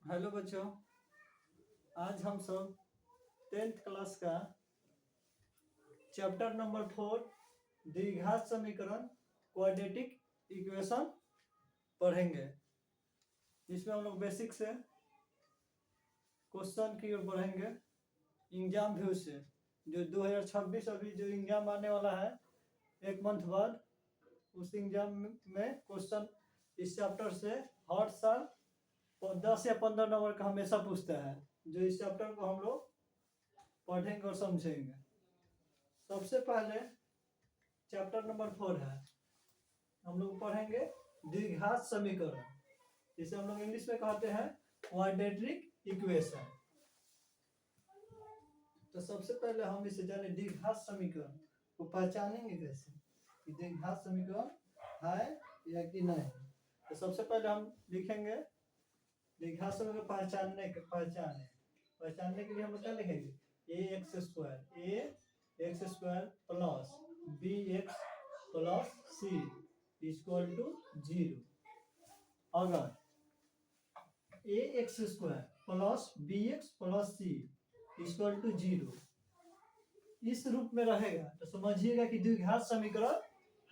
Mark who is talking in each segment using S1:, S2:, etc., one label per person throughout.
S1: Hello बच्चों। आज हम सब 10th क्लास का चैप्टर नंबर 4 द्विघात समीकरण क्वाड्रेटिक इक्वेशन पढ़ेंगे। इसमें हम लोग बेसिक से क्वेश्चन की ओर बढ़ेंगे एग्जाम व्यू से। जो 2026 अभी जो एग्जाम आने वाला है एक मंथ बाद, उस एग्जाम में क्वेश्चन इस चैप्टर से हर साल 10 या 15 नंबर का हमेशा पूछता है। जो इस चैप्टर को हम लोग पढ़ेंगे और समझेंगे। सबसे पहले चैप्टर नंबर 4 है, हम लोग पढ़ेंगे द्विघात समीकरण, जिसे हम लोग इंग्लिश में कहते हैं क्वाड्रेटिक इक्वेशन। तो सबसे पहले हम इसे जाने द्विघात समीकरण को पहचानेंगे कैसे कि द्विघात समीकरण है या कि नहीं। तो सबसे पहले हम लिखेंगे द्विघात समीकरण पहचानने के लिए हम क्या लिखेंगे, ax square plus bx plus c equal to 0। अगर ax square plus bx plus c equal to 0 इस रूप में रहेगा तो समझिएगा कि द्विघात समीकरण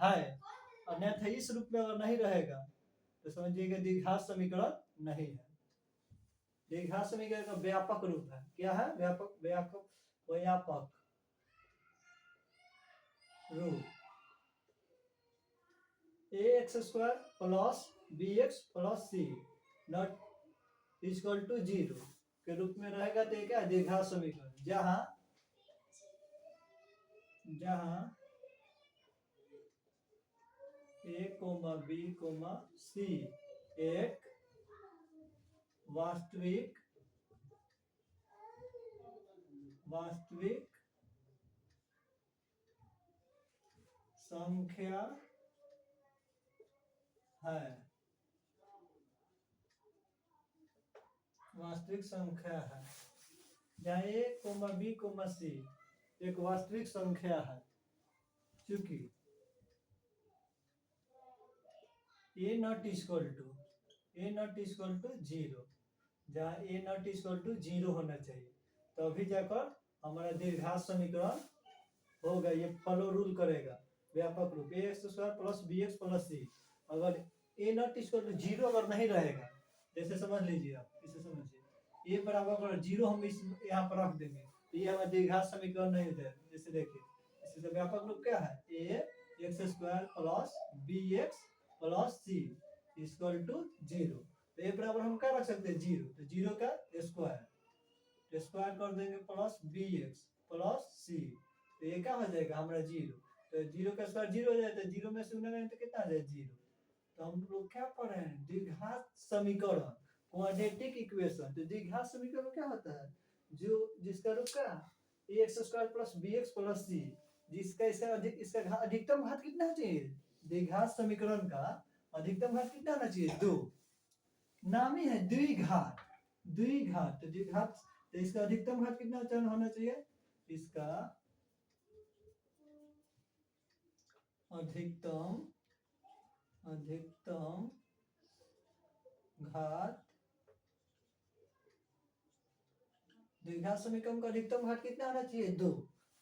S1: है, अन्यथा इस रूप में अगर नहीं रहेगा तो समझिएगा द्विघात समीकरण नहीं है। द्विघात समीकरण का व्यापक रूप है, क्या है? व्यापक रूप ax square plus bx plus c not equal to 0 के रूप में रहेगा। तो क्या है? द्विघात समीकरण जहां a, b, c एक वास्तविक संख्या है, जहाँ a, b, c एक वास्तविक संख्या है। चूंकि a नॉट इक्वल टू 0, जहाँ a नॉट इक्वल टू 0 होना चाहिए, तभी जाकर हमारा द्विघात समीकरण होगा। ये फॉलो रूल करेगा, व्यापक रूप ax square plus bx plus c। अगर a नॉट इक्वल टू 0 अगर नहीं रहेगा, जैसे समझ लीजिए, आप इसे समझिए, a बराबर अगर 0 हम इस यहाँ पर रख देंगे तो ये हमारा द्विघात समीकरण नहीं होता है। जैसे देखिए, इससे व्यापक रूप क्या है, ax square plus bx plus c equal to 0। तो a बराबर हम क्या रख सकते हैं, 0, तो 0 का स्क्वायर कर देंगे प्लस bx प्लस c, तो ये क्या हो जाएगा हमारा 0। तो 0 का स्क्वायर 0 हो जाता है, 0 में से उन्हें तो कितना आ जाए 0। तो हम लोग क्या पढ़ रहे हैं, द्विघात समीकरण क्वाड्रेटिक इक्वेशन। तो द्विघात समीकरण क्या होता है, जो जिसका रूप क्या ax square plus bx plus c, जिसका इसका अधिकतम घात कितना चाहिए। द्विघात समीकरण का अधिकतम घात कितना होना चाहिए, 2। नाम ही है द्विघात। तो द्विघात तो इसका अधिकतम घात कितना होना चाहिए, इसका अधिकतम घात, द्विघात समीकरण का अधिकतम घात कितना होना चाहिए, 2।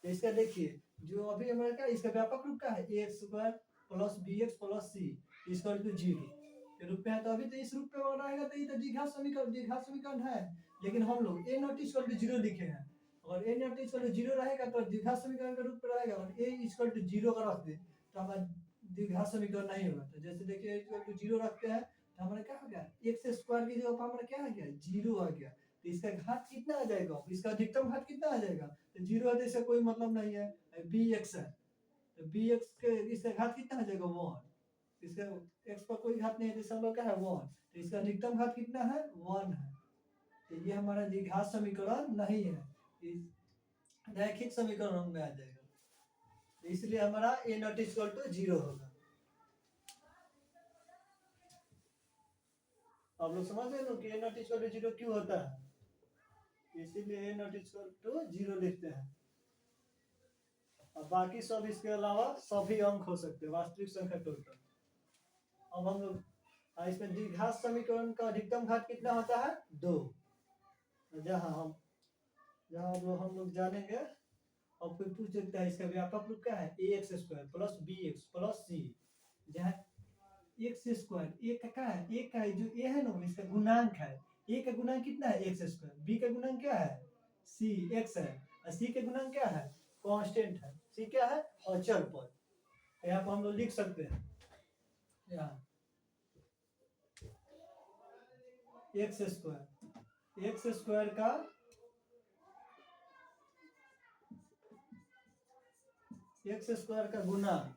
S1: तो इसका देखिए, जो अभी हमारा क्या इसका व्यापक रूप क्या है, ax square plus bx plus c equal to 0 के रूप में है। तो अभी तो इस रूप में रहेगा तो ये तो द्विघात समीकरण है। लेकिन हम लोग a नॉट इक्वल टू 0 लिखे हैं। अगर a नॉट इक्वल टू 0 रहेगा तो द्विघात समीकरण का रूप में रहेगा। अगर a इक्वल टू 0 अगर रख दे तो हमारा द्विघात समीकरण नहीं होगा। तो जैसे देखिए a इक्वल टू 0 रखते हैं तो हमारा क्या हो गया, x स्क्वायर की जगह पर हमारा क्या आ गया, 0 आ गया। तो इसका घात कितना आ जाएगा, इसका अधिकतम घात कितना आ जाएगा, तो 0 है तो इसका कोई मतलब नहीं है, bx है तो bx के इसका घात कितना आ जाएगा, 1। इसका x पर कोई घात नहीं है तो इसका मतलब क्या है, 1। तो इसका अधिकतम घात कितना है, 1 है। तो ये हमारा द्विघात समीकरण नहीं है, इस रैखिक समीकरण में आ जाएगा। तो इसलिए हमारा a नॉट इक्वल टू 0 होगा। आप लोग समझ रहे हो कि a नॉट इक्वल टू 0 क्यों होता है, इसीलिए a नॉट इक्वल टू 0 लिखते हैं। और बाकी सब इसके अलावा सभी अंक हो सकते हैं, वास्तविक संख्या टोटल। अब हम लोग इसमें द्विघात समीकरण का अधिकतम घात कितना होता है 2। जहाँ हम लोग जानेंगे और फिर पूछ सकता है इसका व्यापक रूप क्या है ax square plus bx plus c, जहाँ एक्स स्क्वायर ए का क्या है, ए का जो ए है ना इसका गुणांक है, ए का गुणांक कितना है एक्स स्क्वायर, बी का गुणांक क्या है सी एक्स है, और सी का गुणांक क्या है कांस्टेंट है, सी क्या है अचर पद। तो यहाँ पर हम लोग लिख सकते हैं यहाँ एक्स स्क्वायर का एक्स स्क्वायर का गुणांक,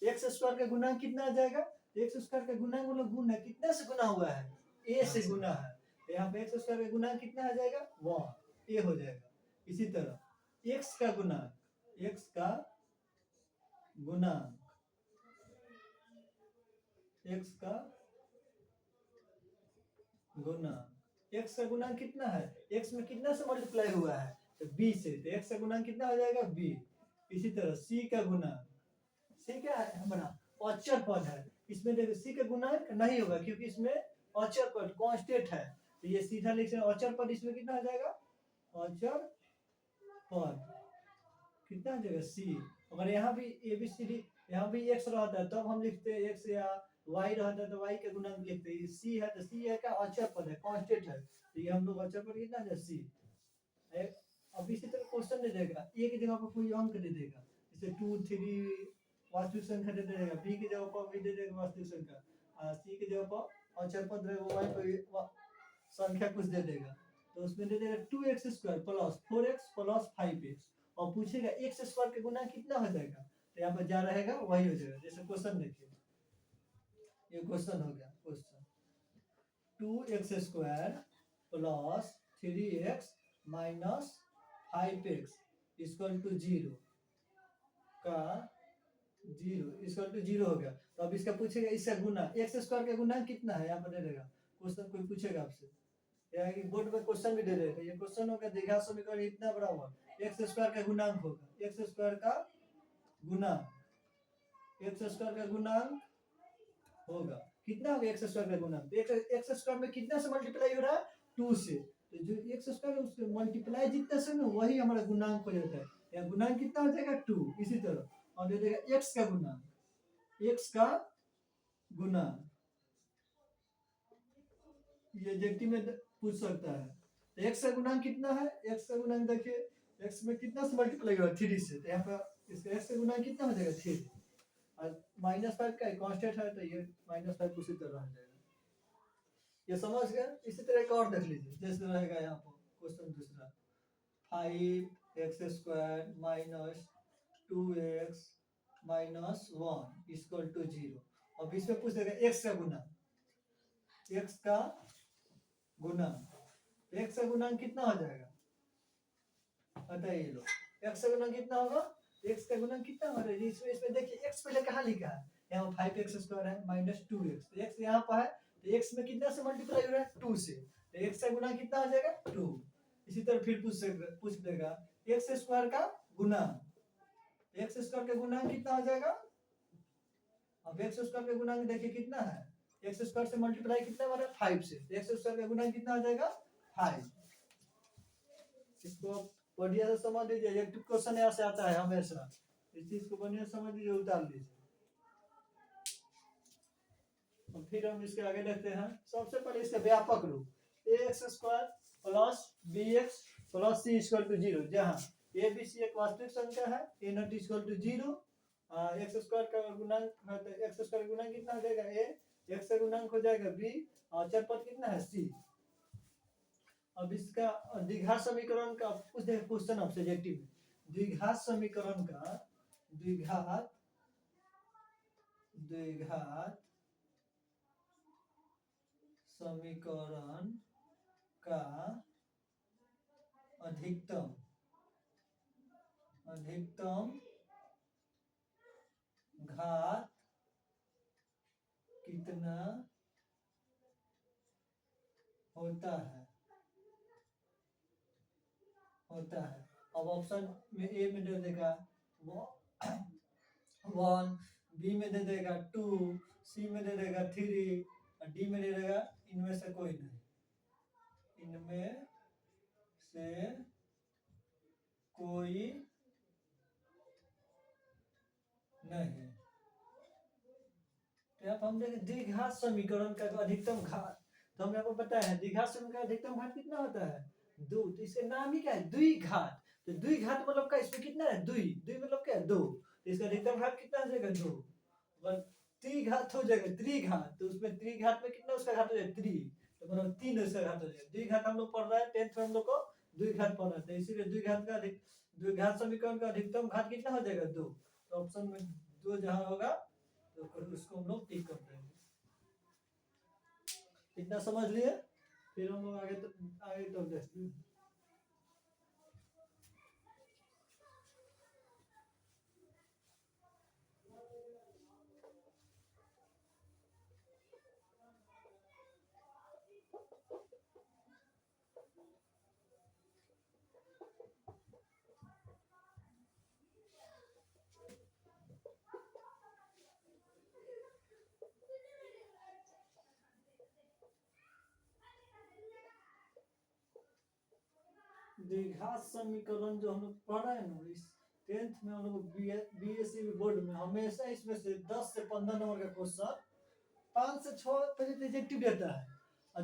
S1: एक्स स्क्वायर का गुणांक कितना आ जाएगा, एक्स स्क्वायर का गुणांक मतलब गुण है, कितने से गुना हुआ है ए से गुना है, तो यहाँ पे एक्स स्क्वायर का गुणांक कितना आ जाएगा 1 ए हो जाएगा। इसी तरह एक्स का गुणांक एक्स का गुणांक कितना है, एक्स में कितना से मल्टीप्लाई हुआ है तो बी से, तो एक्स का गुणांक कितना हो जाएगा बी। इसी तरह सी का गुणांक, सी क्या है हमारा अचर पद है, इसमें देखो सी का गुणांक नहीं होगा क्योंकि इसमें अचर पद कांस्टेंट है, तो ये सीधा लिख सकते अचर पद, इसमें कितना आ जाएगा अचर पद कितना आ जाएगा सी। अगर यहाँ भी ए बी सी डी यहाँ भी एक्स रहता है तब हम लिखते हैं एक्स, या वाई रहता है तो वाई का गुणांक लिखते हैं, सी है तो सी है क्या अचर पद है कांस्टेंट है, तो ये हम लोग अचर पद कितना है सी। अब इसी तरह क्वेश्चन दे देगा, ए की जगह पर कोई अंक दे देगा, जैसे 2 3 वास्तविक संख्या दे देगा, बी की जगह पर भी दे देगा वास्तविक संख्या, सी की जगह पर अचर पद रहेगा, वाई पर संख्या कुछ दे देगा, तो उसमें दे देगा 2x square plus 4x plus 5x, और पूछेगा एक्स स्क्वायर का गुना कितना हो जाएगा, तो यहाँ पर जा रहेगा वही हो जाएगा। जैसे क्वेश्चन देखिए, ये क्वेश्चन हो गया, question 2x square plus 3x minus 5x equal to 0 का 0 हो गया। तो अब इसका पूछेगा इसका गुना, एक्स स्क्वायर का गुना कितना है यहाँ पर दे देगा, क्वेश्चन कोई पूछेगा आपसे, या बोर्ड में क्वेश्चन भी दे देगा, ये क्वेश्चन होगा द्विघात समीकरण इतना बड़ा हुआ, एक्स स्क्वायर का गुणांक होगा, एक्स स्क्वायर का गुणांक होगा कितना होगा एक्स स्क्वायर का गुणांक, एक्स स्क्वायर में कितना से मल्टीप्लाई हो रहा है 2 से, तो जो एक्स स्क्वायर है उसके मल्टीप्लाई जितना से ना वही हमारा गुणांक हो जाता है, या गुणांक कितना हो जाएगा 2। इसी तरह और दे देगा एक्स का गुणांक ये एडजेक्टिव में पूछ सकता है, तो एक्स का गुणांक कितना है, एक्स का गुणांक देखिए एक्स में कितना से मल्टीप्लाई होगा 3 से, तो यहाँ पर इसका एक्स का गुणांक कितना हो जाएगा 3, और -5 का कांस्टेंट है तो ये -5 उसी तरह रह जाएगा। ये समझ गए। इसी तरह एक और देख लीजिए, जैसे रहेगा यहाँ पर क्वेश्चन दूसरा 5x square minus 2x minus 1 equal to 0। अब इसमें पूछ देगा एक्स का गुणांक, एक्स का गुणांक कितना हो जाएगा बताइए लोग, एक्स का गुणांक कितना होगा, एक्स का गुणांक कितना हो रहा है इसमें देखिए एक्स पहले कहाँ लिखा है, यहाँ 5x स्क्वायर है माइनस 2x, तो एक्स यहाँ पर है तो एक्स में कितना से मल्टीप्लाई हो रहा है 2 से, तो एक्स का गुणांक कितना हो जाएगा 2। इसी तरह फिर पूछ देगा एक्स स्क्वायर का गुणांक, एक्स स्क्वायर का गुणांक कितना हो जाएगा, अब एक्स स्क्वायर का गुणांक देखिए कितना है, एक्स स्क्वायर से मल्टीप्लाई कितना हो रहा है 5 से, एक्स स्क्वायर का गुणांक कितना हो जाएगा 5। इसको बढ़िया से समझ लीजिए, एक क्वेश्चन यहाँ से आता है हमेशा, इस चीज को बढ़िया समझ लीजिए, उतार लीजिए। और फिर हम इसके आगे देखते हैं, सबसे पहले इसका व्यापक रूप x square plus b x plus C equal to 0, जहाँ ए बी सी एक वास्तविक संख्या है, a not equal to 0, x square का गुणांक है तो एक्स स्क्वायर का गुणांक कितना हो जाएगा ए, एक्स का गुणांक हो जाएगा बी, और चर पद कितना है सी। अब इसका द्विघात समीकरण का कुछ देखिए क्वेश्चन आपसे एडजेक्टिव में, द्विघात समीकरण का द्विघात समीकरण का अधिकतम घात कितना होता है। अब ऑप्शन में ए में दे देगा 1, बी में दे देगा 2, सी में दे देगा 3, और डी में रहेगा इनमें से कोई नहीं, इनमें से कोई नहीं। तो यहाँ पर हम देखें द्विघात समीकरण का अधिकतम घात, तो हमें आपको पता है द्विघात समीकरण का अधिकतम घात कितना होता है 2, तो इसका नाम ही क्या है द्विघात। तो द्विघात मतलब क्या, इसमें कितना है द्वि, द्वि मतलब क्या है 2, तो इसका अधिकतम घात कितना हो जाएगा 2। अगर त्रिघात हो जाएगा त्रिघात, तो उसमें त्रिघात में कितना उसका घात हो जाएगा 3, तो मतलब 3 उसका घात हो जाएगा। द्विघात हम लोग पढ़ रहे हैं 10th में, हम लोग को द्विघात पढ़ रहे थे, इसीलिए द्विघात समीकरण का अधिकतम घात कितना हो जाएगा 2। तो ऑप्शन में 2 जहां होगा तो उसको हम लोग टिक कर देंगे। इतना समझ लिए, फिर हम लोग आगे तो देखते हैं। द्विघात समीकरण जो हम लोग पढ़ रहे हैं ना, इस 10th में हम लोग बीएससी बोर्ड में हमेशा इसमें से 10 से 15 नंबर का क्वेश्चन 5 से 6 पहले रिजेक्टिव देता है, और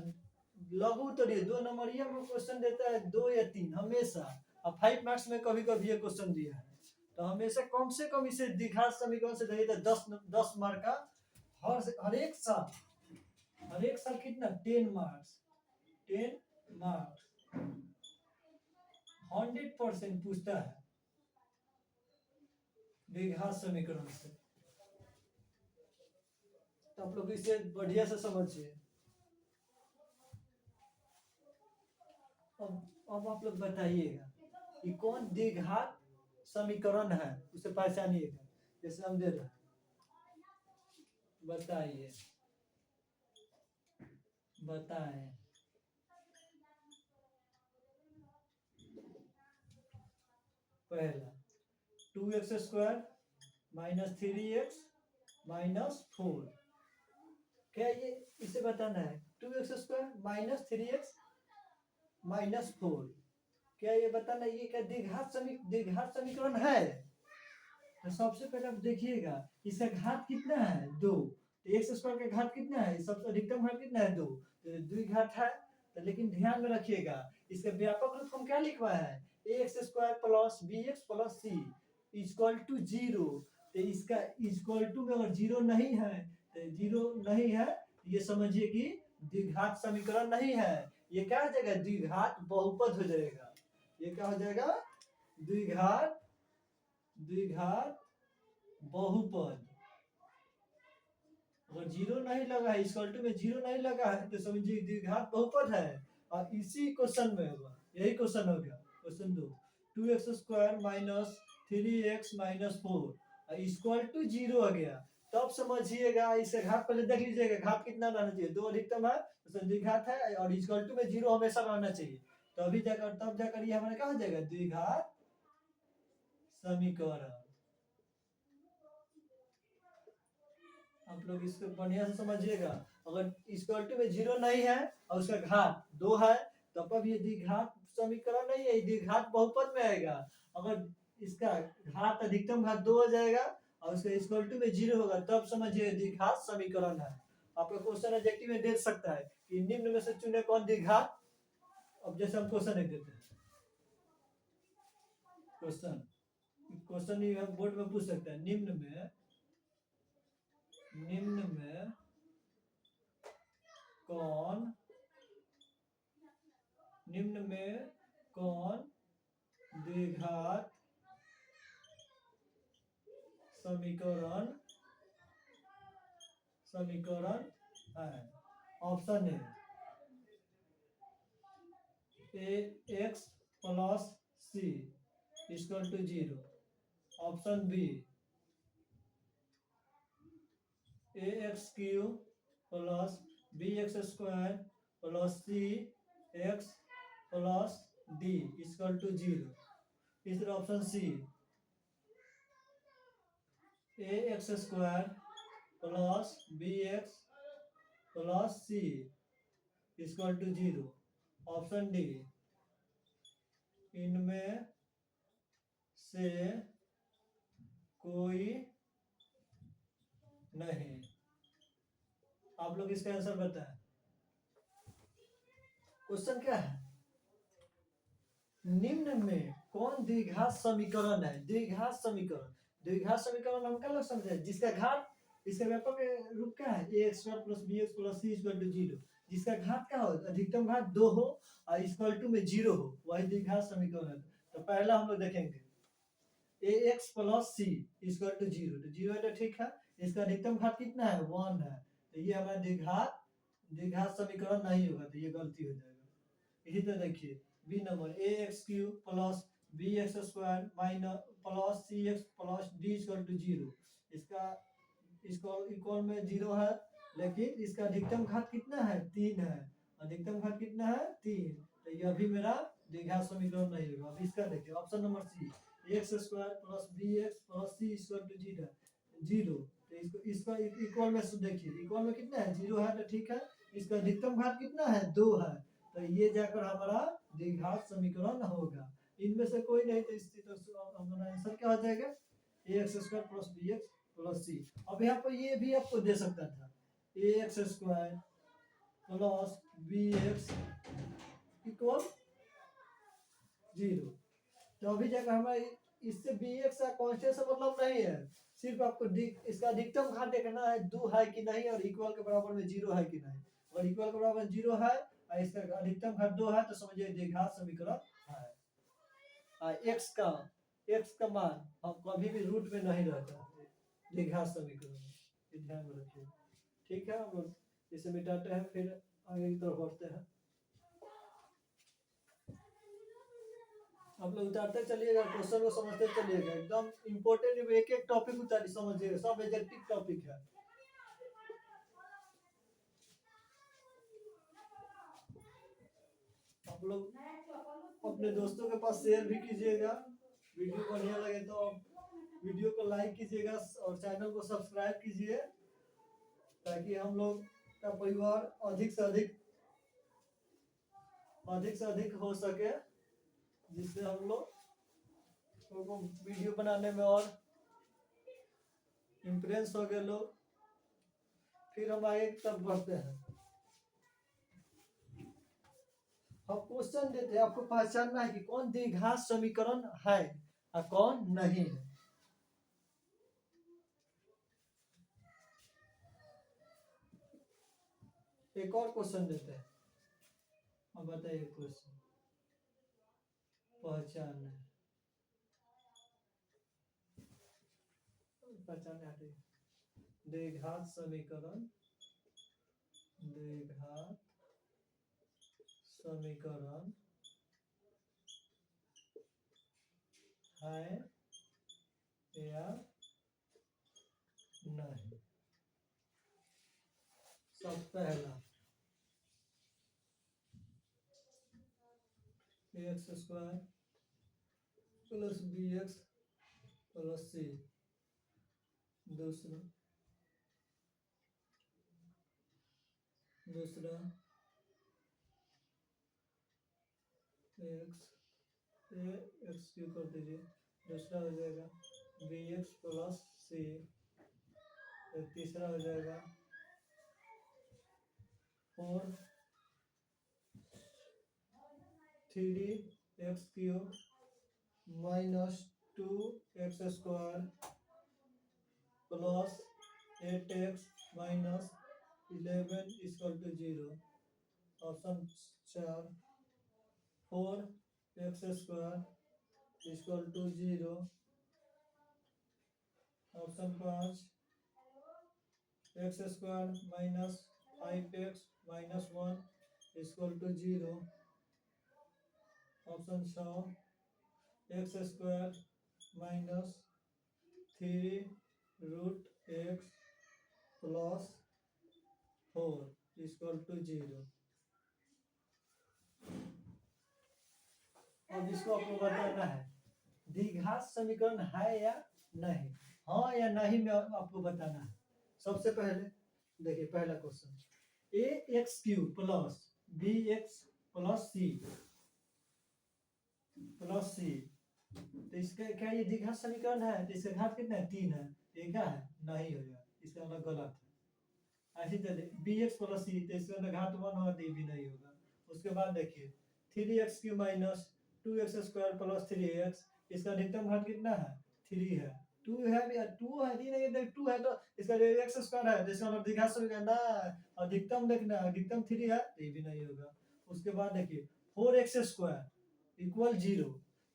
S1: लघु उत्तरीय 2 नंबर ये में क्वेश्चन देता है 2 या 3 हमेशा, और 5 मार्क्स में कभी कभी ये क्वेश्चन दिया है। तो हमेशा कम से कम इसे द्विघात समीकरण से देता है 10 मार्क का, हर एक साल कितना 10 मार्क्स 100% पूछता है द्विघात समीकरण से। तो आप लोग इसे बढ़िया से समझिए। अब आप लोग बताइएगा कि कौन द्विघात समीकरण है, उसे पहचानिएगा। जैसे हम दे रहे हैं, बताइए, बताएं। पहला 2x² माइनस 3x माइनस 4, क्या ये इसे बताना है 2x² माइनस 3x माइनस 4, क्या ये बताना है ये क्या द्विघात समीकरण है। तो सबसे पहले आप देखिएगा इसका घात कितना है 2, तो x² का घात कितना है, सबसे अधिकतम घात कितना है 2, तो द्विघात है। तो लेकिन ध्यान में रखिएगा इसका व्यापक रूप हम क्या लिखवा है ax² plus bx plus c equal to 0। तो इसका इक्वल टू में अगर 0 नहीं है, तो 0 नहीं है, ये समझिए कि द्विघात समीकरण नहीं है, ये क्या हो जाएगा द्विघात बहुपद हो जाएगा। ये क्या हो जाएगा द्विघात बहुपद। अगर 0 नहीं लगा है, इक्वल टू में 0 नहीं लगा है, तो समझिए द्विघात बहुपद है। और इसी क्वेश्चन में होगा, यही क्वेश्चन हो गया question 2, 2x² minus 3x minus 4 equal to 0 आ गया। तब समझिएगा इसे घात पहले देख लीजिएगा घात कितना रहना चाहिए, 2 अधिकतम है तो द्विघात है, और इक्वल टू में 0 हमेशा रहना चाहिए। तो अभी जाकर तब जाकर ये हमारा क्या हो जाएगा द्विघात समीकरण। आप लोग इसको बढ़िया से समझिएगा। अगर इक्वल टू में 0 नहीं है और उसका घात 2 है, तब अब ये द्विघात समीकरण नहीं है, द्विघात बहुपद में आएगा। अगर इसका घात अधिकतम घात 2 हो जाएगा और उसका इक्वल टू में 0 होगा, तब समझिए द्विघात समीकरण है। आपका क्वेश्चन ऑब्जेक्टिव में दे सकता है कि निम्न में से चुने कौन द्विघात। अब जैसे हम क्वेश्चन एक देते हैं, क्वेश्चन ही हम बोर्ड में पूछ सकते हैं, निम्न में कौन द्विघात समीकरण है। Option A x plus c equal to 0, option B ax³ plus bx² plus cx plus d equal to 0। तीसरा option C ax² plus bx plus C equal to 0। Option D, इनमें से कोई नहीं। आप लोग इसका आंसर बताएं। क्वेश्चन क्या है, निम्न में कौन द्विघात समीकरण है? द्विघात समीकरण, द्विघात समीकरण हम क्या लोग समझे, जिसका घात, इसका व्यापक रूप क्या है, a x square plus b x plus C equal to 0, जिसका घात क्या हो, अधिकतम घात 2 हो और इक्वल टू में 0 हो, वही द्विघात समीकरण है। तो पहला हम लोग देखेंगे a x plus C equal to 0, तो 0 है तो ठीक है। इसका अधिकतम घात कितना है, 1 है, तो ये हमारा द्विघात समीकरण नहीं होगा, तो ये गलती हो जाएगा। इसी तरह देखिए B number, a x cube plus b x square minus plus c x plus d equal to 0, इसका इक्वल में 0 है, लेकिन इसका अधिकतम घात कितना है, 3 है, अधिकतम घात कितना है, 3, तो ये अभी मेरा द्विघात समीकरण नहीं होगा। अब इसका देखिए option number C, x square plus b x plus C equal to 0, तो इसका इक्वल में देखिए, इक्वल में कितना है, 0 है, तो ठीक है। इसका अधिकतम घात कितना है, 2 है, तो ये जाकर हमारा द्विघात समीकरण होगा। इनमें से कोई नहीं, तो इस हमारा आंसर क्या हो जाएगा, a x square plus b x plus c. अब यहाँ पर ये भी आपको दे सकता था, a x square plus b x equal 0, तो अभी जाकर हमारा इससे बी एक्स का कांस्टेंट से मतलब नहीं है, सिर्फ आपको इसका अधिकतम घात देखना है, 2 है कि नहीं, और इक्वल के बराबर में 0 है कि नहीं। अगर इक्वल के बराबर 0 है और इसका अधिकतम घात 2 है, तो समझिए द्विघात समीकरण है। एक्स का मान हम कभी भी रूट में नहीं रहता द्विघात समीकरण में, ये ध्यान में रखिए। ठीक है, हम लोग इसे मिटाते हैं, फिर आगे की तरफ बढ़ते हैं। आप लोग उतारते चलिएगा, क्वेश्चन को समझते चलिएगा, एकदम इम्पोर्टेंट, एक एक टॉपिक उतारी समझिएगा, सब एग्जैक्टिव टॉपिक है। आप लोग अपने दोस्तों के पास शेयर भी कीजिएगा, वीडियो बढ़िया लगे तो वीडियो को लाइक कीजिएगा और चैनल को सब्सक्राइब कीजिए, ताकि हम लोग का परिवार अधिक से अधिक हो सके, जिससे हम लोग को वीडियो बनाने में और इम्प्रेस हो गए लोग। फिर हम आगे तक बढ़ते हैं। हम क्वेश्चन देते हैं, आपको पहचानना है कि कौन द्विघात समीकरण है और कौन नहीं है। एक और क्वेश्चन देते हैं, अब बताइए क्वेश्चन पहचान द्विघात समीकरण है या नहीं। सब पहला, x square plus b x plus c, दूसरा एक्स क्यू कर दीजिए, दूसरा हो जाएगा बी एक्स प्लस सी, तीसरा हो जाएगा 3x cube minus 2x square plus 8x minus 11 equal to 0। Option 4, 4x square equal to 0। Option 5, x square minus 5x minus 1 equal to 0। Option 6, x square minus 3 root x plus 4 equal to 0। अब इसको आपको बताना है द्विघात समीकरण है या नहीं, हाँ या नहीं में आपको बताना है। सबसे पहले देखिए पहला question, a x q plus b x plus c तो इसका क्या ये द्विघात समीकरण है? तो इसका घात कितना है? 3 है। ये क्या है? नहीं होगा, इसका मतलब गलत है। ऐसी तरह बी एक्स प्लस सी, तो इसका मतलब घात 1 होगा, तो ये भी नहीं होगा। उसके बाद देखिए 3x³ minus 2x² plus 3x, इसका अधिकतम घात कितना है? 3 है। 2 है भैया, 2 है, 3 नहीं, 2 है तो इसका x² है, तो इसका मतलब द्विघात समीकरण ना, अधिकतम देखना, अधिकतम 3 है, तो ये भी नहीं होगा। उसके बाद देखिए 4x² इक्वल 0,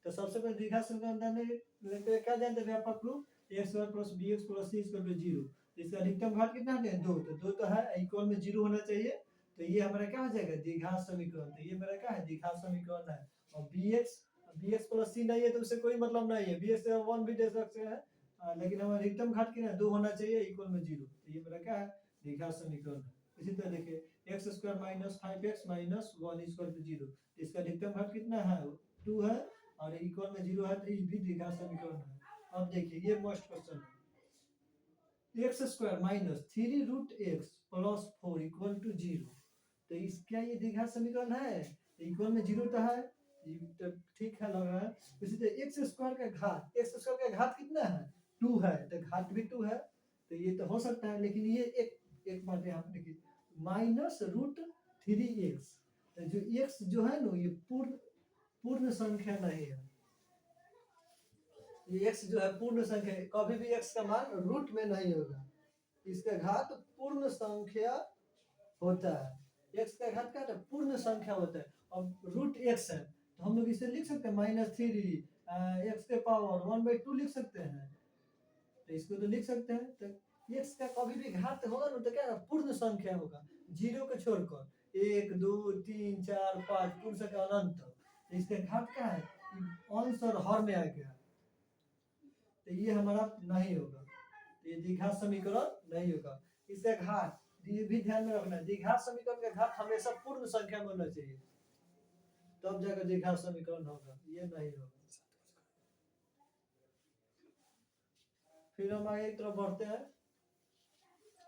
S1: तो सबसे पहले द्विघात समीकरण लेते क्या जानते हैं व्यापक रूप, x² plus bx plus c equal to 0। इसका अधिकतम घात कितना है? 2, तो 2 तो है, इक्वल में 0 होना चाहिए, तो ये हमारा क्या हो जाएगा? द्विघात समीकरण। तो ये मेरा क्या है? द्विघात समीकरण है। और bx प्लस c नहीं है तो उससे कोई मतलब नहीं है, bx से 1 भी दे सकते हैं, लेकिन हमारा अधिकतम घात कितना है? 2 होना चाहिए, इक्वल में 0, तो ये मेरा क्या है? द्विघात समीकरण है। इसी तरह देखिए x² minus 5x minus 1 equal to 0, इसका अधिकतम घात कितना है? 2 है, और इक्वल में 0 है, तो ये भी द्विघात समीकरण है। अब देखिए ये मोस्ट क्वेश्चन है, x² minus 3√x plus 4 equal to 0, तो इस क्या ये द्विघात समीकरण है? इक्वल में 0 तो है, तो ठीक है लग रहा है। इसी तरह x² का घात कितना है? 2 है, तो घात भी 2 है, तो ये तो हो सकता है, लेकिन ये एक बात यहाँ पे देखिए माइनस रूट 3x, तो जो x जो है ना ये पूर्ण संख्या नहीं है, ये x जो है पूर्ण संख्या, कभी भी x का मान रूट में नहीं होगा, इसका घात पूर्ण संख्या होता है। x का घात क्या है? पूर्ण संख्या होता है। अब रूट x है, तो हम लोग इसे लिख सकते हैं -3 x के पावर 1/2 लिख सकते हैं, तो इसको तो लिख सकते हैं। तो x का कभी भी घात होगा ना, तो क्या है? पूर्ण संख्या होगा, 0 को छोड़कर 1 2 3 4 5 पूर्ण संख्या अनंत, तो इसका घात क्या है? अंश और हर में आ गया, तो ये हमारा नहीं होगा, तो ये द्विघात समीकरण नहीं होगा। इसका घात ये भी ध्यान में रखना है, द्विघात समीकरण का घात हमेशा पूर्ण संख्या में होना चाहिए, तब जाकर द्विघात समीकरण होगा, ये नहीं होगा। फिर हम आगे की तरफ बढ़ते हैं,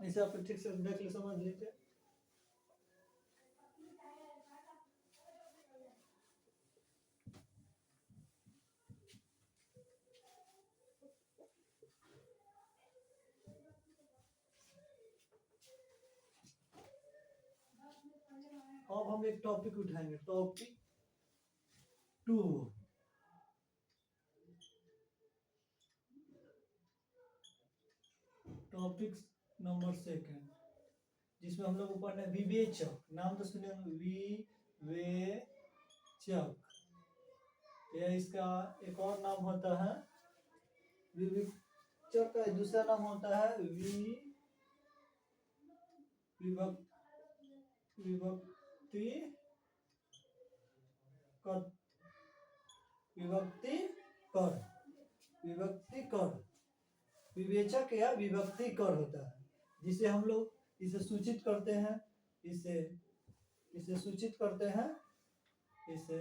S1: इसे आप ठीक से देख ले, समझ लीजिए। अब हम एक टॉपिक उठाएंगे, टॉपिक 2, टॉपिक नंबर 2, जिसमें हम लोग पढ़ना है विवेचक। नाम तो सुने विवेचक, यह इसका एक और नाम होता है विवेचक, का दूसरा नाम होता है विभक्ति कर, विभक्ति कर, विभक्ति कर, विवेचक या विभक्ति कर होता है, जिसे हम लोग इसे सूचित करते हैं, इसे सूचित करते हैं, इसे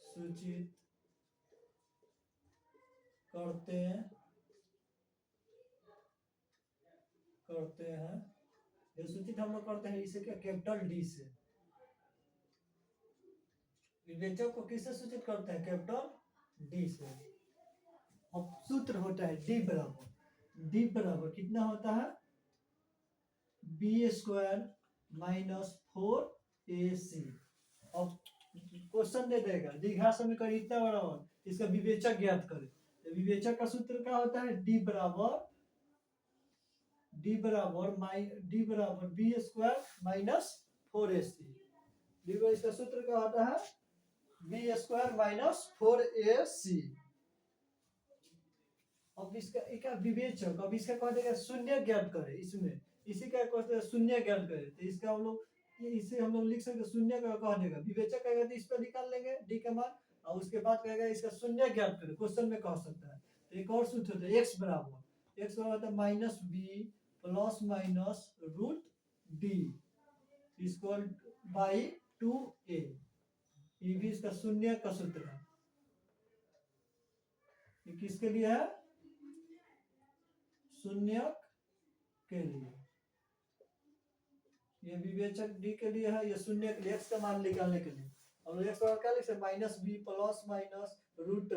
S1: सूचित करते हैं, जो सूचित हम लोग करते हैं इसे क्या? कैपिटल डी से। विवेचक को किससे सूचित करते हैं? कैपिटल डी से। अब सूत्र होता है डी बराबर कितना होता है? b² minus 4ac। अब क्वेश्चन दे देगा द्विघात समीकरण इतना बराबर, इसका विवेचक ज्ञात करें, तो विवेचक का सूत्र क्या होता है? d बराबर b² माइनस 4ac। इसका सूत्र क्या होता है? b² minus 4ac। अब इसका विवेचक, अब इसका कह देगा शून्य ज्ञात करे, इसमें इसी का कहते हैं शून्य ज्ञात करे, तो इसका हम लोग इसे हम लोग लिख सकते हैं, शून्य का कह देगा, विवेचक कहेगा तो इस पर निकाल लेंगे डी का मान, और उसके बाद कहेगा इसका शून्य ज्ञात करे, क्वेश्चन में कह सकता है। तो एक और सूत्र होता है x बराबर होता है -b plus minus root D equal by 2a, ये भी इसका शून्य का सूत्र है। ये किसके लिए है? शून्य के लिए। ये विवेचक डी के लिए है, ये शून्य के लिए एक्स का मान निकालने के लिए हम लोग एक्स बराबर क्या लिख सकते हैं, minus B plus minus root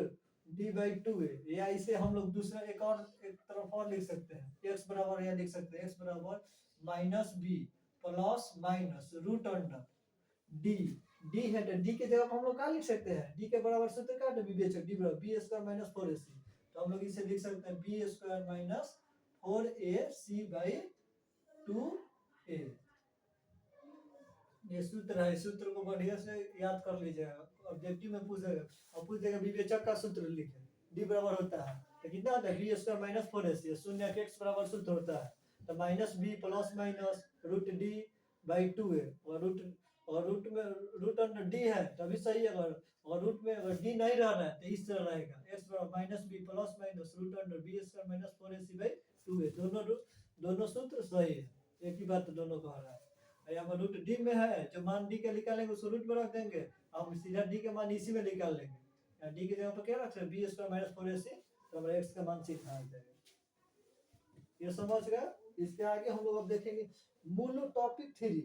S1: D by two है, या इसे हम लोग दूसरा एक तरफ और लिख सकते हैं, एक्स बराबर यहाँ लिख सकते हैं, एक्स बराबर minus B plus minus root under D, D है तो डी के जगह पर हम लोग क्या लिख सकते हैं, डी के बराबर सूत्र क्या है, विवेचक डी बराबर b square minus four a c, तो हम लोग इसे लिख सकते हैं b square minus four a c by two a. ये सूत्र है, सूत्र को बढ़िया से याद कर लीजिएगा, ऑब्जेक्टिव में पूछेगा और पूछेगा विवेचक का सूत्र लिखे, डी बराबर होता है तो कितना होता है, b square minus four a c, शून्य के एक्स बराबर सूत्र होता है तो minus B plus minus root D by two a, और रूट में रूट अंडर डी है तभी सही है, और रूट में अगर डी नहीं रह रहा है तो इस तरह रहेगा, एक्स बराबर minus B plus minus root under b square minus four a c by two a, दोनों सूत्र सही है, एक ही बात दोनों कह रहा है। यहाँ पर रूट डी में है, जो मान डी का निकालेंगे उसको रूट में रख देंगे, हम सीधा डी के मान इसी में निकाल लेंगे, डी के जगह पर क्या रख सकते हैं, b square minus four a c, तो हमारा एक्स का मान सीधा आ जाएगा। ये समझ गए, इसके आगे हम लोग अब देखेंगे मूल टॉपिक 3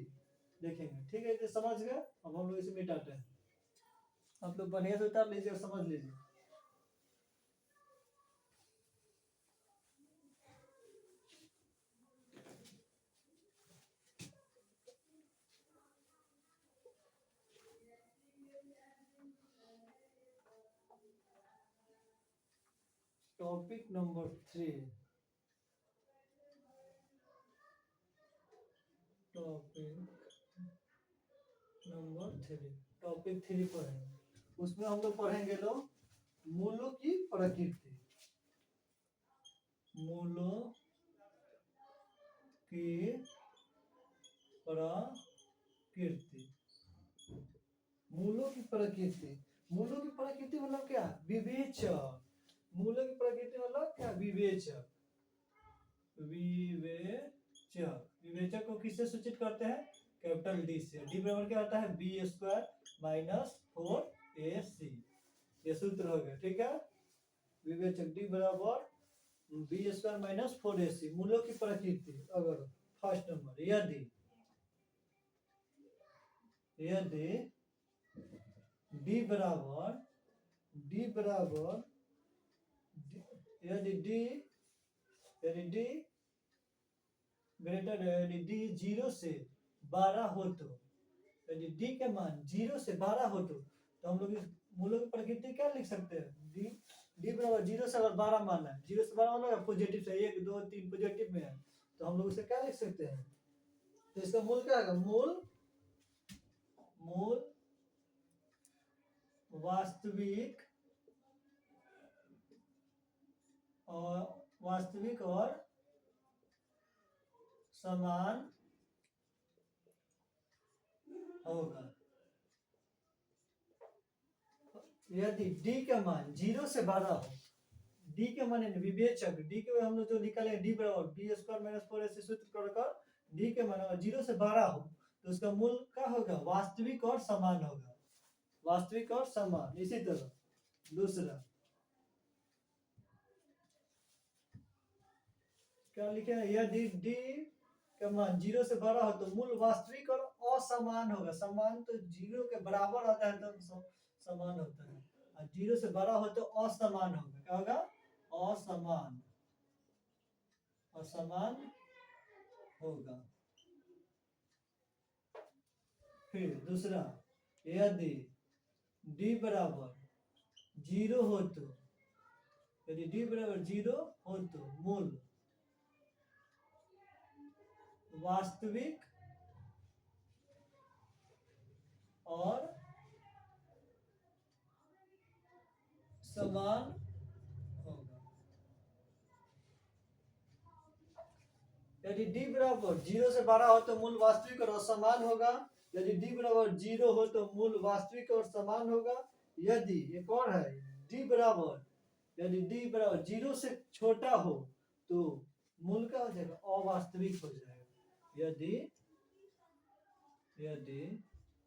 S1: देखेंगे, ठीक है, ये समझ गए, अब हम लोग इसे मिटाते हैं, आप लोग बढ़िया से उतार लीजिए और समझ लीजिए। टॉपिक नंबर 3, टॉपिक 3 पढ़ेंगे, उसमें हम लोग पढ़ेंगे लोग मूलों की प्रकृति, मूलों की प्रकृति, मूलों की प्रकृति, मूलों की प्रकृति मतलब क्या, विवेचक, मूलों की प्रकृति मतलब क्या, विवेचक, विवेचक को किससे सूचित करते हैं, कैपिटल डी से, डी बराबर क्या होता है, b square minus four a सी, ये सूत्र हो गया, ठीक है, विवेचक डी बराबर b square minus four a सी। मूलों की प्रकृति, अगर फर्स्ट नंबर यदि डी बराबर यदि डी ग्रेटर, यदि डी 0 से 12 हो तो, यदि डी के मान 0 से 12 हो तो हम लोग इस मूलों की प्रकृति क्या लिख सकते हैं, डी बराबर 0 से अगर 12 माना है, 0 से 12 मतलब पॉजिटिव से 1 2 3 पॉजिटिव में है, तो हम लोग इसे क्या लिख सकते हैं, तो इसका मूल क्या है, मूल वास्तविक और समान होगा। यदि डी का मान 0 से 12 हो, डी के मान विवेचक, डी के हम लोग जो निकाले डी बराबर बी स्क्वायर माइनस फोर ऐसे सूत्र कर डी के मान अगर 0 से 12 हो तो उसका मूल क्या होगा, वास्तविक और समान होगा, वास्तविक और समान। इसी तरह दूसरा क्या लिखे हैं, यदि डी का मान 0 से 12 हो तो मूल वास्तविक और असमान होगा, समान तो 0 के बराबर होता है तो समान होता है, और 0 से 12 हो तो असमान होगा, क्या होगा, असमान होगा। फिर दूसरा, यदि डी बराबर 0 हो तो, यदि डी बराबर 0 हो तो मूल वास्तविक और समान होगा। यदि डी बराबर 0 से 12 हो तो मूल वास्तविक और असमान होगा, यदि डी बराबर 0 हो तो मूल वास्तविक और समान होगा, यदि एक और है डी बराबर, यदि डी बराबर 0 से छोटा हो तो मूल का हो जाएगा, अवास्तविक हो जाएगा। यदि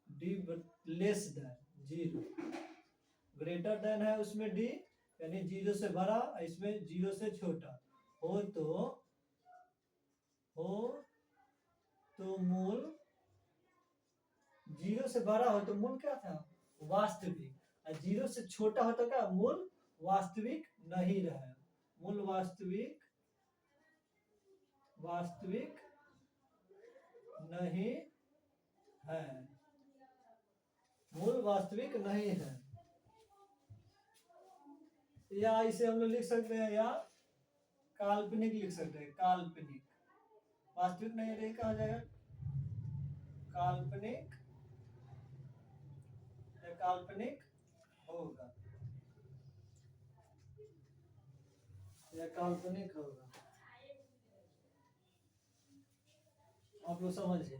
S1: D less than 0, greater than है उसमें डी, यानी 0 से बड़ा, इसमें 0 से छोटा हो तो मूल जीरो से बड़ा हो तो मूल क्या था, वास्तविक, और जीरो से छोटा हो तो क्या, मूल वास्तविक नहीं रहे, मूल वास्तविक नहीं है, मूल वास्तविक नहीं है। या इसे हम लोग लिख सकते हैं, या काल्पनिक लिख सकते हैं, काल्पनिक, वास्तविक नहीं रही कहा जाएगा, काल्पनिक, या काल्पनिक होगा, या काल्पनिक होगा। आप लोग समझिए,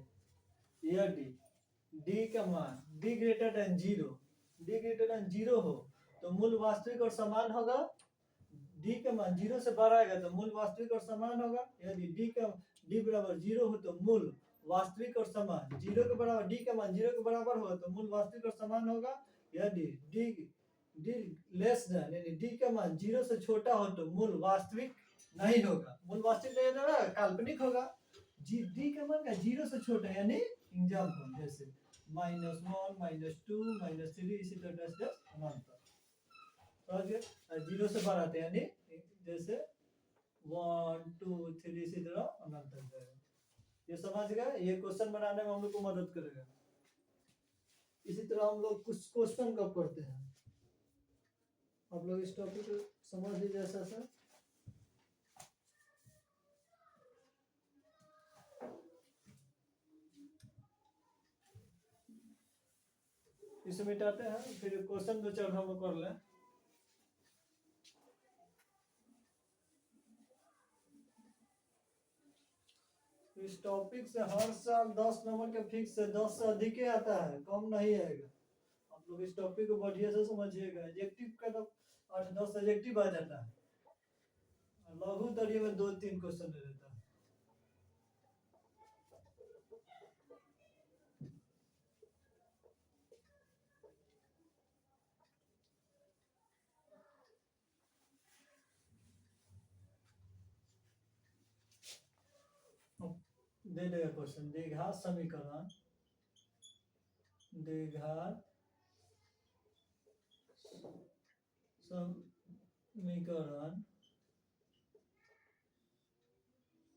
S1: यदि डी का मान डी ग्रेटर देन जीरो हो तो मूल वास्तविक और समान होगा, डी का मान जीरो से बड़ा आएगा तो मूल वास्तविक और समान होगा। यदि डी बराबर जीरो हो तो मूल वास्तविक और समान, जीरो के बराबर डी का मान जीरो के बराबर होगा तो मूल वास्तविक और समान होगा। यदि डी लेस देन यानी डी का मान जीरो से छोटा हो तो मूल वास्तविक नहीं होगा, मूल वास्तविक नहीं होगा, काल्पनिक होगा। डी का मान का जीरो से छोटा यानी एग्जाम्पल जैसे -1 -2 -3 इसी तरह से अनंत, जीरो से बड़ा यानी जैसे 1 2 3 इसी तरह अनंत तक जाएगा। ये समझ गए, ये क्वेश्चन बनाने में हम लोग को मदद करेगा। इसी तरह हम लोग कुछ क्वेश्चन कब करते हैं, आप लोग इस टॉपिक को समझ लीजिए ऐसा सर। इसे मिटाते हैं, फिर क्वेश्चन 2 4 हम लोग कर लें। इस टॉपिक से हर साल 10 नंबर का फिक्स है, 10 से अधिक ही आता है, कम नहीं आएगा। आप लोग इस टॉपिक को बढ़िया से समझिएगा। एडजेक्टिव का तो 8-10 एडजेक्टिव आ जाता है, लघु तरीके में 2-3 क्वेश्चन दे देता है। दे देगा क्वेश्चन, द्विघात समीकरण, द्विघात समीकरण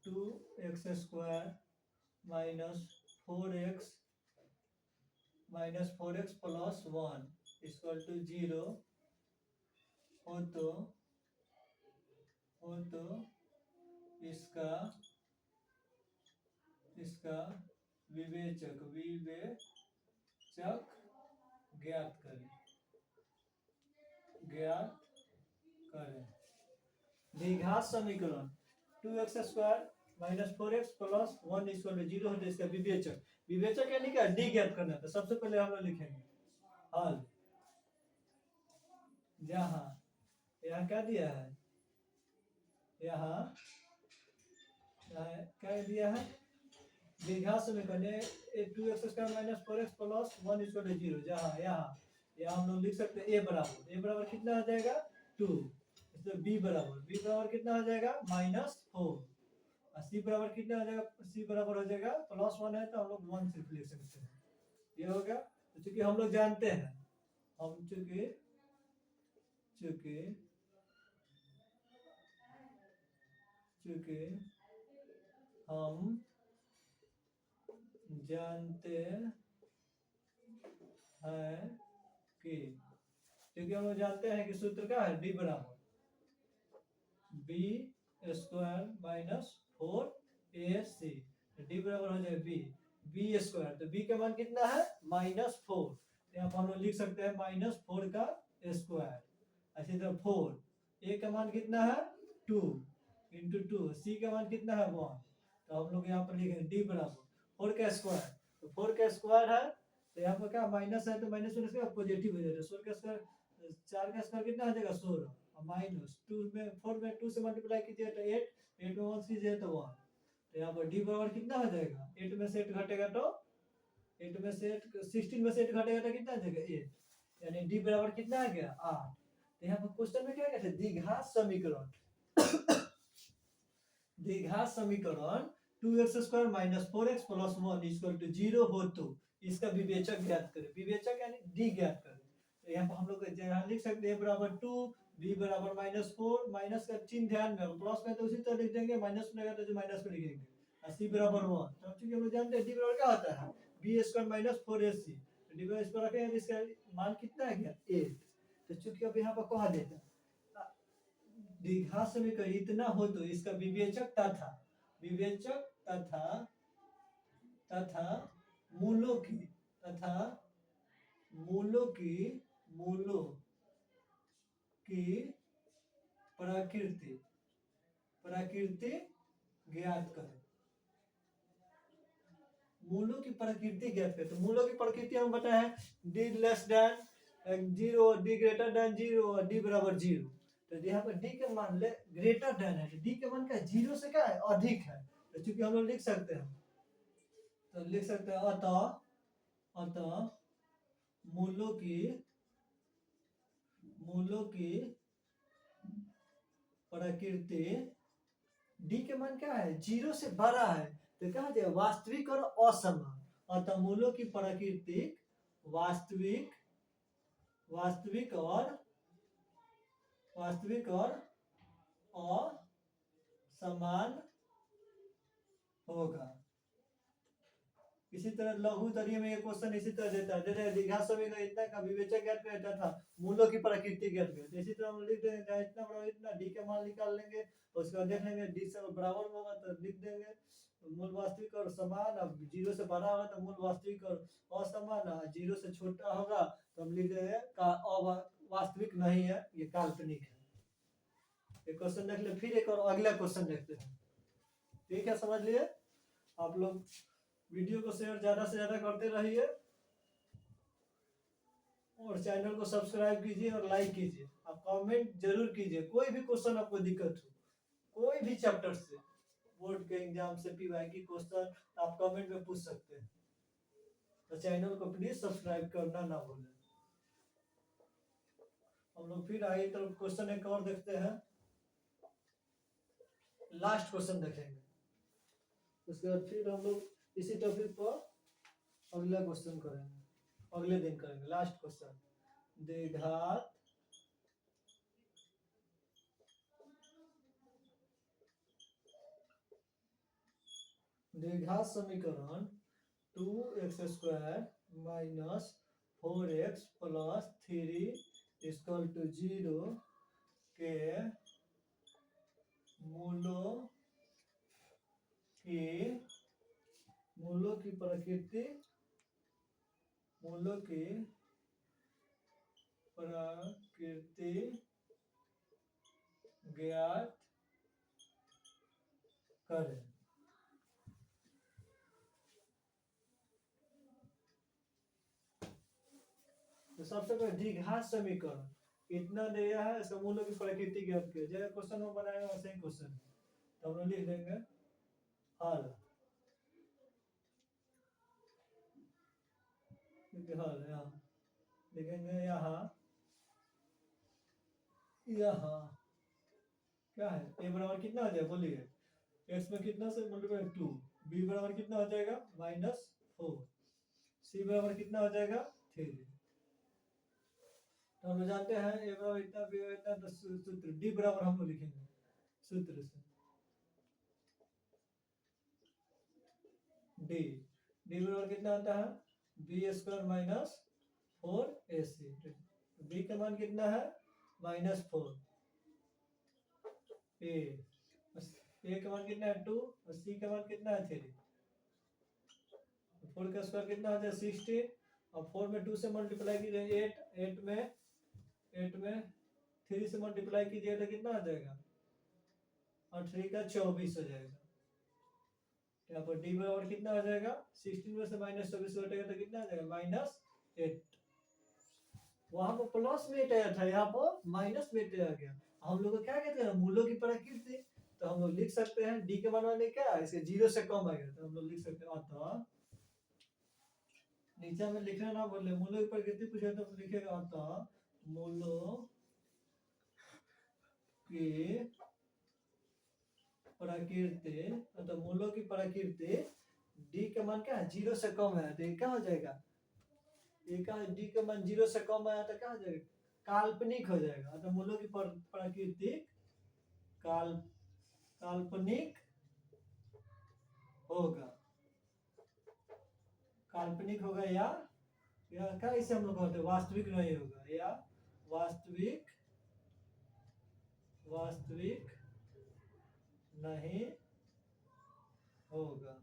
S1: 2x² - 4x + 1 = 0 हो तो इसका विवेचक ज्ञात करें। द्विघात समीकरण 2x² - 4x + 1 = 0 हो तो इसका विवेचक यानी क्या, डी ज्ञात करना। तो सबसे पहले हम लोग लिखेंगे हल, यहाँ क्या दिया है, यहाँ क्या दिया है, द्विघात समीकरण 2x² - 4x + 1 = 0, जहाँ यहाँ हम लोग लिख सकते हैं a बराबर कितना हो जाएगा 2, इसलिए b बराबर कितना हो जाएगा -4, और c बराबर कितना हो जाएगा, c बराबर हो जाएगा +1 है तो हम लोग 1 सिर्फ लिख सकते हैं। ये हो गया। तो चूंकि हम लोग जानते हैं, हम चूंकि हम जानते हैं कि, क्योंकि हम लोग जानते हैं कि सूत्र क्या है, d बराबर b² - 4ac, d बराबर हो जाएगा b² तो b का मान कितना है -4, यहाँ पर हम लोग लिख सकते हैं -4 का स्क्वायर। इसी तरह 4, a का मान कितना है 2 × 2, c का मान कितना है 1, तो हम लोग यहाँ पर लिखेंगे d बराबर 4 का स्क्वायर, तो 4 का स्क्वायर है तो यहाँ पर क्या माइनस है तो माइनस होने से पॉजिटिव हो जाएगा। 16 का स्क्वायर 4 का स्क्वायर कितना हो जाएगा 16, -2 में 4 में 2 से मल्टीप्लाई कीजिए तो 8 में 1 कीजिए तो 1, तो यहाँ पर d बराबर कितना हो जाएगा, 8 में से 8 घटेगा तो 8 में से 8 16 में से 8 घटेगा तो कितना आ जाएगा 8, यानी d बराबर कितना आ गया 8। तो यहाँ पर क्वेश्चन में क्या कहते हैं, द्विघात समीकरण 2x² minus 4x plus 1 equal to 0 हो तो इसका विवेचक ज्ञात करें। विवेचक यानी डी ज्ञात करें। तो यहाँ पर हम लोग यहाँ लिख सकते हैं बराबर 2 b बराबर -4 माइनस का चिन्ह ध्यान में प्लस में तो उसी तरह लिख देंगे माइनस में लगा तो जो माइनस में लिखेंगे और c बराबर 1। तो चूंकि हम लोग जानते हैं d बराबर क्या होता है b² माइनस 4ac। तो d बराबर इस पर रखें इसका मान कितना है क्या 8। तो चूंकि अब यहाँ पर कहा देता है द्विघात समीकरण इतना हो तो इसका विवेचक तथा मूलों की प्रकृति ज्ञात करें। मूलों की प्रकृति ज्ञात करें। तो मूलों की प्रकृति हम बताए हैं d less than 0 d greater than 0 और d बराबर 0। तो यहाँ पर d का मान ले ग्रेटर देन है, d का मान क्या है 0 से क्या है अधिक है। तो चूंकि हम लोग लिख सकते हैं तो लिख सकते हैं अतः मूलों की प्रकृति d के मान क्या है 0 से बड़ा है तो क्या है वास्तविक और असमान। अतः मूलों की प्रकृति वास्तविक और असमान होगा। इसी तरह लघु तरीय में एक क्वेश्चन इसी तरह देता है जैसे द्विघात समीकरण इतना का विवेचक ज्ञात करता था मूलों की प्रकृति ज्ञात करते। इसी तरह हम लिख देंगे इतना बड़ा इतना d का मान निकाल लेंगे तो उसके बाद देख लेंगे d से बराबर होगा तो लिख देंगे मूल वास्तविक और समान। अब 0 से बड़ा होगा तो मूल वास्तविक और असमान, 0 से छोटा होगा तो हम लिख देंगे वास्तविक नहीं है ये काल्पनिक है। एक क्वेश्चन देख ले फिर एक और अगला क्वेश्चन देखते हैं। ठीक है समझ लिए। आप लोग वीडियो को शेयर ज्यादा से ज्यादा करते रहिए और चैनल को सब्सक्राइब कीजिए और लाइक कीजिए। आप कमेंट जरूर कीजिए कोई भी क्वेश्चन आपको दिक्कत हो कोई भी चैप्टर से बोर्ड के एग्जाम से पीवाईक्यू क्वेश्चन आप कमेंट में पूछ सकते हैं। तो चैनल को प्लीज सब्सक्राइब करना ना भूलें। हम लोग फिर आगे तरफ क्वेश्चन एक और देखते हैं, लास्ट क्वेश्चन देखेंगे उसके बाद फिर हम लोग इसी टॉपिक पर अगला क्वेश्चन करेंगे, अगले दिन करेंगे। लास्ट क्वेश्चन द्विघात समीकरण 2x² minus 4x plus 3 equal to 0 के मूलों की प्रकृति ज्ञात करें। तो सबसे पहले द्विघात समीकरण इतना दिया है इसका मूलों की प्रकृति ज्ञात करें। जैसे क्वेश्चन में बनाया वैसे ही क्वेश्चन तो हम लिख देंगे हल यहाँ लिखेंगे यहाँ क्या है a बराबर कितना आ जाएगा बोलिए x में कितना से मल्टीप्लाई 2 b बराबर कितना हो जाएगा -4 c बराबर कितना हो जाएगा 3। तो हम जानते हैं a बराबर इतना b बराबर इतना तो सूत्र d बराबर हम लोग लिखेंगे सूत्र से d बराबर कितना आता है b² माइनस 4ac। b का मान कितना है -4 a का मान कितना है 2 और c का मान कितना है 3। 4 का स्क्वायर कितना हो जाएगा 16 और 4 में 2 से मल्टीप्लाई कीजिए 8 में 3 से मल्टीप्लाई कीजिए तो कितना आ जाएगा और 3 का 24 हो जाएगा। यहाँ पर d बराबर कितना आ जाएगा 16 में से -24 घटेगा तो कितना आ जाएगा -8। वहां पर प्लस में 8 आया था यहाँ पर माइनस में 8 आ गया। हम लोग को क्या कहते हैं मूलों की प्रकृति। तो हम लोग लिख सकते हैं d के मान वाले क्या इसके 0 से कम आएगा तो हम लोग लिख सकते हैं अतः नीचे में लिखना ना बोले मूलों की प्रकृति पूछे तो लिखेगा अतः मूलों की प्रकृति मतलब मूलों की प्रकृति डी का मान क्या है 0 से कम है, तो ये क्या हो जाएगा, ये का डी का मान 0 से कम आया तो क्या हो जाएगा, काल्पनिक हो जाएगा। तो मूलों की प्रकृति काल्पनिक होगा, काल्पनिक होगा या क्या इसे हम लोग कहते हैं वास्तविक नहीं होगा, या वास्तविक नहीं होगा।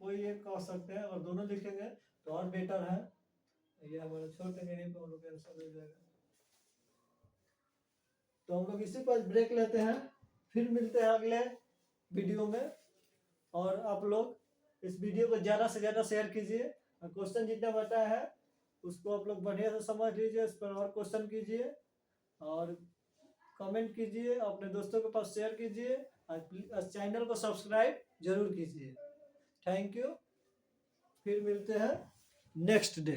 S1: कोई एक कह सकते हैं, और दोनों लिखेंगे तो और बेटर है। ये हमारा छोड़ देंगे यहीं पे, हम लोग आंसर हो जाएगा। तो हम लोग इसी पर ब्रेक लेते हैं, फिर मिलते हैं अगले वीडियो में। और आप लोग इस वीडियो को ज़्यादा से ज़्यादा शेयर कीजिए, और क्वेश्चन जितना बताया है उसको आप लोग बढ़िया से समझ लीजिए, इस पर और क्वेश्चन कीजिए और कमेंट कीजिए, अपने दोस्तों के पास शेयर कीजिए, और चैनल को सब्सक्राइब जरूर कीजिए। थैंक यू, फिर मिलते हैं नेक्स्ट डे।